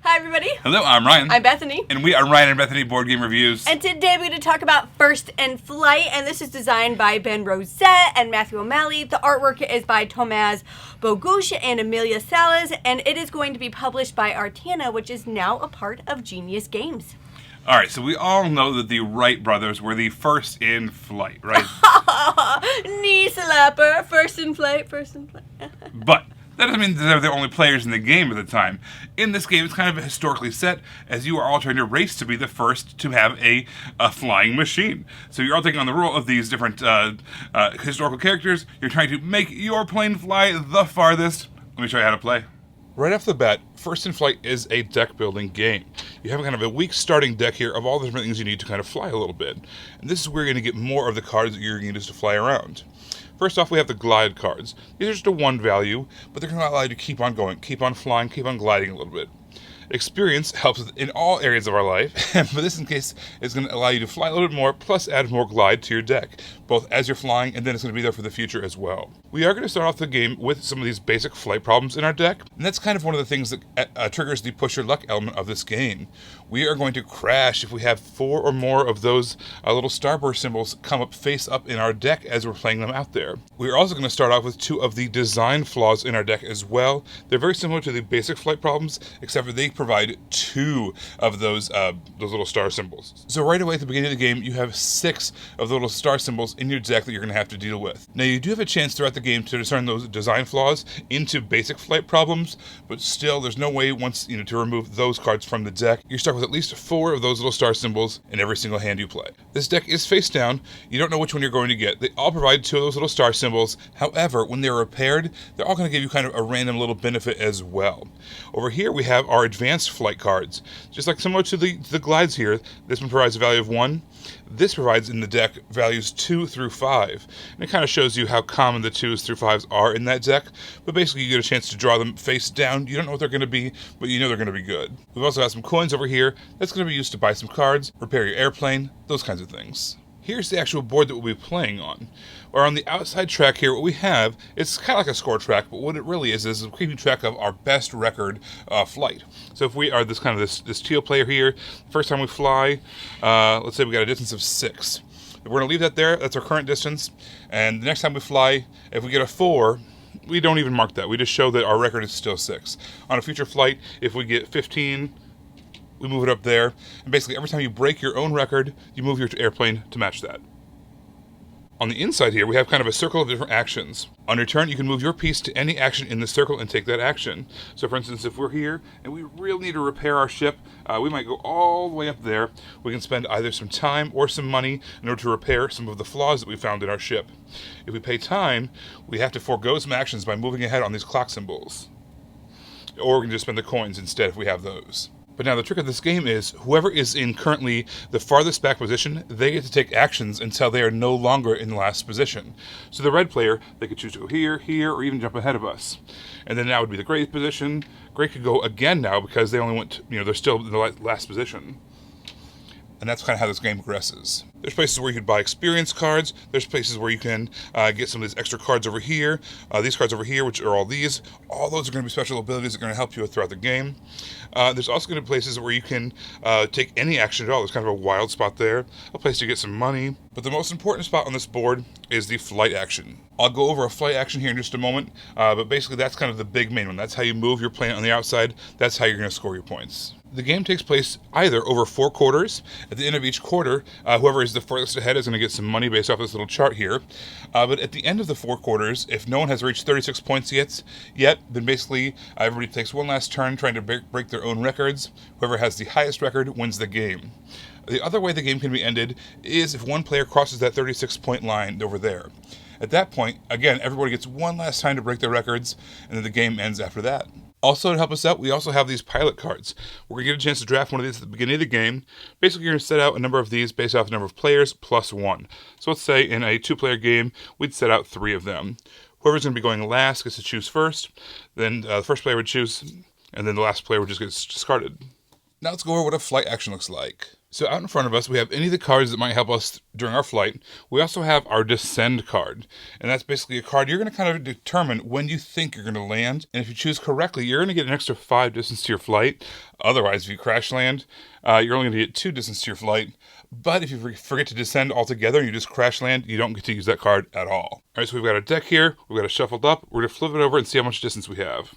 Hi, everybody. Hello, I'm Ryan. I'm Bethany. And we are Ryan and Bethany Board Game Reviews. And today we're going to talk about First in Flight, and this is designed by Ben Rosette and Matthew O'Malley. The artwork is by Tomaz Bogush and Amelia Salas, and it is going to be published by Artana, which is now a part of Genius Games. All right, so we all know that the Wright brothers were the first in flight, right? Knee slapper, First in Flight, First in Flight. But that doesn't mean that they're the only players in the game at the time. In this game, it's kind of historically set, as you are all trying to race to be the first to have a flying machine. So you're all taking on the role of these different historical characters. You're trying to make your plane fly the farthest. Let me show you how to play. Right off the bat, First in Flight is a deck building game. You have kind of a weak starting deck here of all the different things you need to kind of fly a little bit. And this is where you're going to get more of the cards that you're going to use to fly around. First off, we have the glide cards. These are just a 1 value, but they're going to allow you to keep on going, keep on flying, keep on gliding a little bit. Experience helps in all areas of our life, but this in case is going to allow you to fly a little bit more, plus add more glide to your deck, both as you're flying and then it's going to be there for the future as well. We are going to start off the game with some of these basic flight problems in our deck, and that's kind of one of the things that triggers the push your luck element of this game. We are going to crash if we have 4 or more of those little starburst symbols come up face up in our deck as we're playing them out there. We're also going to start off with 2 of the design flaws in our deck as well. They're very similar to the basic flight problems, except for they provide 2 of those little star symbols. So right away at the beginning of the game, you have 6 of the little star symbols in your deck that you're going to have to deal with. Now you do have a chance throughout the game to discern those design flaws into basic flight problems, but still there's no way once to remove those cards from the deck. You're stuck with at least 4 of those little star symbols in every single hand you play. This deck is face down. You don't know which one you're going to get. They all provide 2 of those little star symbols. However, when they're repaired, they're all going to give you kind of a random little benefit as well. Over here we have our advanced flight cards. Just like similar to the glides here, this one provides a value of 1. This provides in the deck values 2 through 5. And it kind of shows you how common the 2s through 5s are in that deck. But basically you get a chance to draw them face down. You don't know what they're going to be, but you know they're going to be good. We've also got some coins over here. That's going to be used to buy some cards, repair your airplane, those kinds of things. Here's the actual board that we'll be playing on. Or on the outside track here, what we have, it's kind of like a score track, but what it really is keeping track of our best record flight. So if we are this teal player here, first time we fly, let's say we got a distance of 6. We're going to leave that there, that's our current distance, and the next time we fly, if we get a 4, we don't even mark that. We just show that our record is still 6. On a future flight, if we get 15, we move it up there, and basically every time you break your own record, you move your airplane to match that. On the inside here, we have kind of a circle of different actions. On your turn, you can move your piece to any action in the circle and take that action. So for instance, if we're here and we really need to repair our ship, we might go all the way up there. We can spend either some time or some money in order to repair some of the flaws that we found in our ship. If we pay time, we have to forego some actions by moving ahead on these clock symbols. Or we can just spend the coins instead if we have those. But now the trick of this game is whoever is in currently the farthest back position, they get to take actions until they are no longer in the last position. So the red player, they could choose to go here, here, or even jump ahead of us. And then that would be the gray position. Gray could go again now because they only went, they're still in the last position. And that's kind of how this game progresses. There's places where you can buy experience cards. There's places where you can get some of these extra cards over here. These cards over here, which are all these. All those are going to be special abilities that are going to help you throughout the game. There's also going to be places where you can take any action at all. There's kind of a wild spot there. A place to get some money. But the most important spot on this board is the flight action. I'll go over a flight action here in just a moment. But basically that's kind of the big main one. That's how you move your plane on the outside. That's how you're going to score your points. The game takes place either over 4 quarters. At the end of each quarter, whoever is the furthest ahead is going to get some money based off this little chart here. But at the end of the 4 quarters, if no one has reached 36 points yet, then basically everybody takes one last turn trying to break their own records. Whoever has the highest record wins the game. The other way the game can be ended is if one player crosses that 36-point line over there. At that point, again, everybody gets one last time to break their records, and then the game ends after that. Also, to help us out, we also have these pilot cards. We're going to get a chance to draft one of these at the beginning of the game. Basically, you're going to set out a number of these based off the number of players plus 1. So let's say in a 2-player game, we'd set out 3 of them. Whoever's going to be going last gets to choose first. Then the first player would choose, and then the last player would just get discarded. Now let's go over what a flight action looks like. So out in front of us, we have any of the cards that might help us during our flight. We also have our descend card. And that's basically a card you're going to kind of determine when you think you're going to land. And if you choose correctly, you're going to get an extra 5 distance to your flight. Otherwise, if you crash land, you're only going to get 2 distance to your flight. But if you forget to descend altogether and you just crash land, you don't get to use that card at all. All right, so we've got a deck here. We've got it shuffled up. We're going to flip it over and see how much distance we have.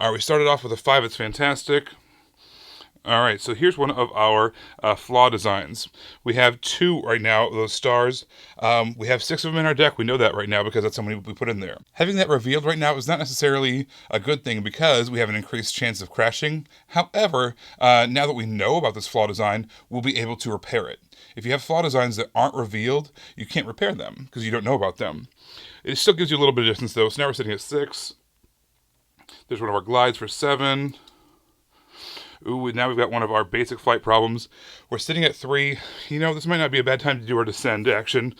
All right, we started off with a 5. It's fantastic. All right, so here's one of our flaw designs. We have 2 right now, those stars. We have 6 of them in our deck. We know that right now because that's how many we put in there. Having that revealed right now is not necessarily a good thing because we have an increased chance of crashing. However, now that we know about this flaw design, we'll be able to repair it. If you have flaw designs that aren't revealed, you can't repair them because you don't know about them. It still gives you a little bit of distance though, so now we're sitting at 6. There's one of our glides for 7. Ooh, now we've got one of our basic flight problems. We're sitting at 3. You know, this might not be a bad time to do our descend action,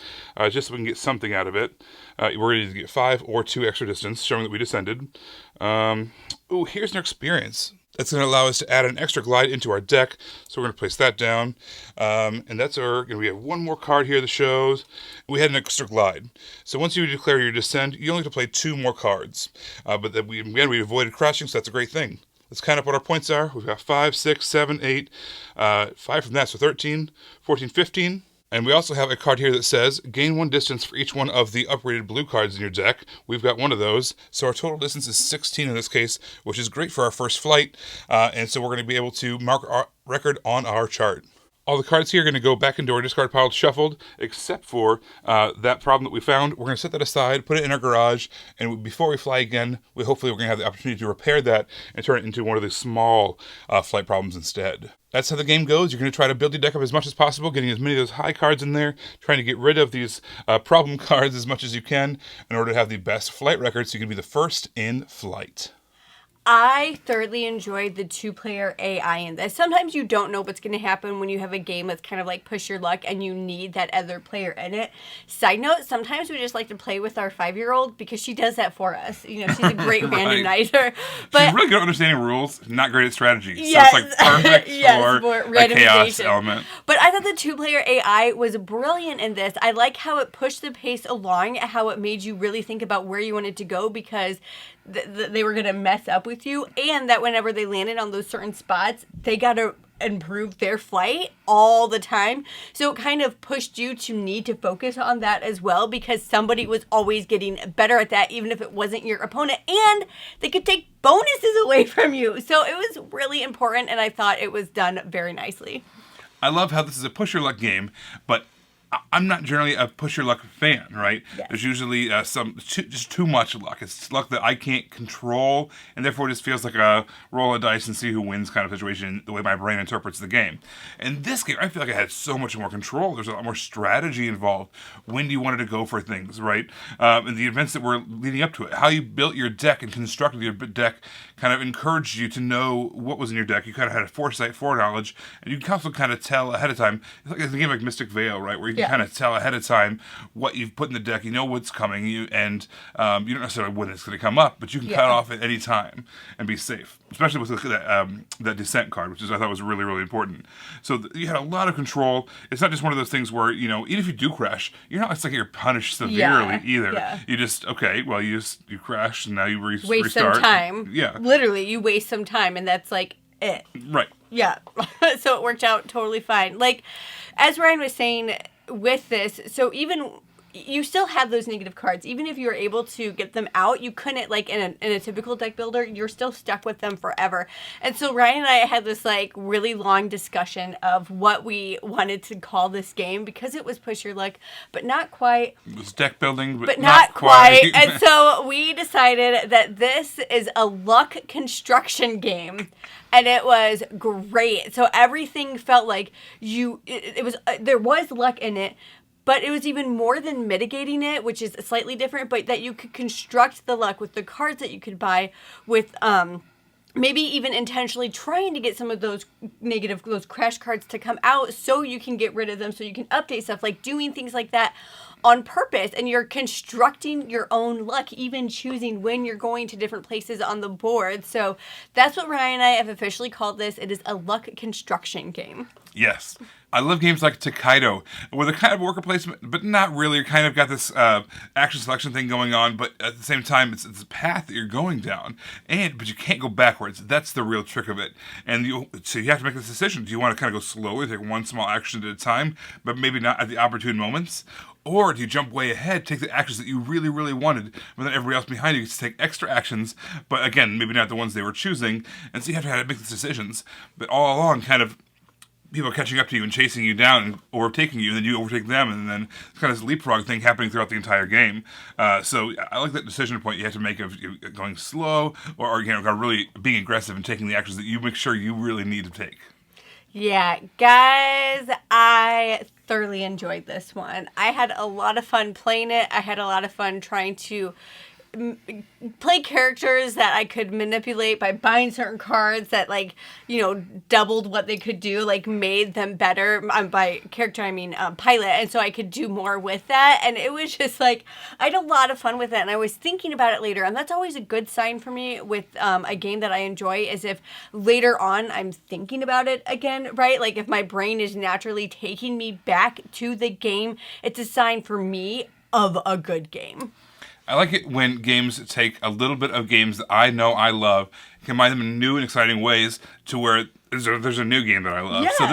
just so we can get something out of it. We're ready to get 5 or 2 extra distance, showing that we descended. Ooh, here's an experience. That's going to allow us to add an extra glide into our deck, so we're going to place that down. And that's we have one more card here that shows we had an extra glide. So once you declare your descend, you only have to play 2 more cards. But then we avoided crashing, so that's a great thing. Let's count up what our points are. We've got 5, 6, 7, 8, 5 from that, so 13, 14, 15. And we also have a card here that says, gain 1 distance for each one of the uprated blue cards in your deck. We've got one of those. So our total distance is 16 in this case, which is great for our first flight. And so we're going to be able to mark our record on our chart. All the cards here are going to go back into our discard pile shuffled, except for that problem that we found. We're going to set that aside, put it in our garage, and before we fly again, hopefully we're going to have the opportunity to repair that and turn it into one of the small flight problems instead. That's how the game goes. You're going to try to build your deck up as much as possible, getting as many of those high cards in there, trying to get rid of these problem cards as much as you can in order to have the best flight record so you can be the first in flight. I thoroughly enjoyed the 2-player AI in this. Sometimes you don't know what's going to happen when you have a game that's kind of like push your luck and you need that other player in it. Side note, sometimes we just like to play with our 5-year-old because she does that for us. You know, she's a great randomizer. But she's really good at understanding rules, not great at strategy. Yes, so it's like perfect for a chaos element. But I thought the 2-player AI was brilliant in this. I like how it pushed the pace along, how it made you really think about where you wanted to go because they were going to mess up with you, and that whenever they landed on those certain spots, they got to improve their flight all the time. So it kind of pushed you to need to focus on that as well because somebody was always getting better at that, even if it wasn't your opponent, and they could take bonuses away from you. So it was really important, and I thought it was done very nicely. I love how this is a push your luck game, but I'm not generally a push your luck fan, right? Yes. There's usually just too much luck. It's luck that I can't control, and therefore it just feels like a roll of dice and see who wins kind of situation, the way my brain interprets the game. In this game, I feel like I had so much more control. There's a lot more strategy involved. When you wanted to go for things, right? And the events that were leading up to it. How you built your deck and constructed your deck kind of encouraged you to know what was in your deck. You kind of had a foresight, foreknowledge, and you can also kind of tell ahead of time. It's like a game like Mystic Vale, right? Where you can kind of tell ahead of time what you've put in the deck. You know what's coming, and you don't necessarily when it's going to come up, but you can cut off at any time and be safe. Especially with that descent card, which I thought was really, really important. So you had a lot of control. It's not just one of those things where, even if you do crash, it's like you're punished severely either. Yeah. You just, you crash and now you restart. Waste some time. Yeah. Literally, you waste some time and that's like it. Right. Yeah. So it worked out totally fine. Like, as Ryan was saying with this, so even you still have those negative cards. Even if you were able to get them out, you couldn't, like, in a typical deck builder, you're still stuck with them forever. And so Ryan and I had this, like, really long discussion of what we wanted to call this game because it was push your luck, but not quite. It was deck building, but not quite. And so we decided that this is a luck construction game. And it was great. So everything felt like there was luck in it, but it was even more than mitigating it, which is slightly different, but that you could construct the luck with the cards that you could buy with maybe even intentionally trying to get some of those those crash cards to come out so you can get rid of them, so you can update stuff, like doing things like that on purpose, and you're constructing your own luck, even choosing when you're going to different places on the board. So that's what Ryan and I have officially called this. It is a luck construction game. Yes. I love games like Takedo, where they're kind of worker placement, but not really. You're kind of got this action selection thing going on, but at the same time, it's a path that you're going down, but you can't go backwards. That's the real trick of it. And so you have to make this decision. Do you want to kind of go slowly, take one small action at a time, but maybe not at the opportune moments? Or do you jump way ahead, take the actions that you really, really wanted, but then everybody else behind you gets to take extra actions, but again, maybe not the ones they were choosing, and so you have to make these decisions. But all along, kind of, people catching up to you and chasing you down and overtaking you, and then you overtake them, and then it's kind of this leapfrog thing happening throughout the entire game. So I like that decision point you have to make of going slow or really being aggressive and taking the actions that you make sure you really need to take. Yeah, guys, I thoroughly enjoyed this one. I had a lot of fun playing it. I had a lot of fun trying to play characters that I could manipulate by buying certain cards that, like, doubled what they could do, like made them better. By character, I mean pilot, and so I could do more with that. And it was just like, I had a lot of fun with it, and I was thinking about it later. And that's always a good sign for me with a game that I enjoy, is if later on I'm thinking about it again, right? Like if my brain is naturally taking me back to the game, it's a sign for me of a good game. I like it when games take a little bit of games that I know I love, combine them in new and exciting ways to where there's a new game that I love. So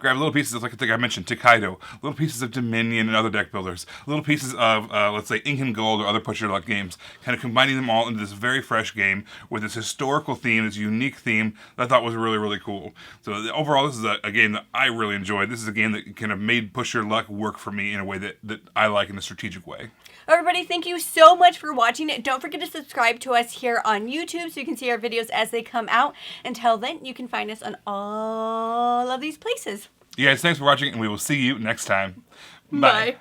grab little pieces of, like I think I mentioned, Takedo, little pieces of Dominion and other deck builders, little pieces of, let's say, Ink and Gold or other push your luck games, kind of combining them all into this very fresh game with this historical theme, this unique theme that I thought was really, really cool. So overall, this is a game that I really enjoyed. This is a game that kind of made push your luck work for me in a way that I like, in a strategic way. Everybody, thank you so much for watching it. Don't forget to subscribe to us here on YouTube so you can see our videos as they come out. Until then, you can find us on all of these places. You guys, thanks for watching, and we will see you next time. Bye.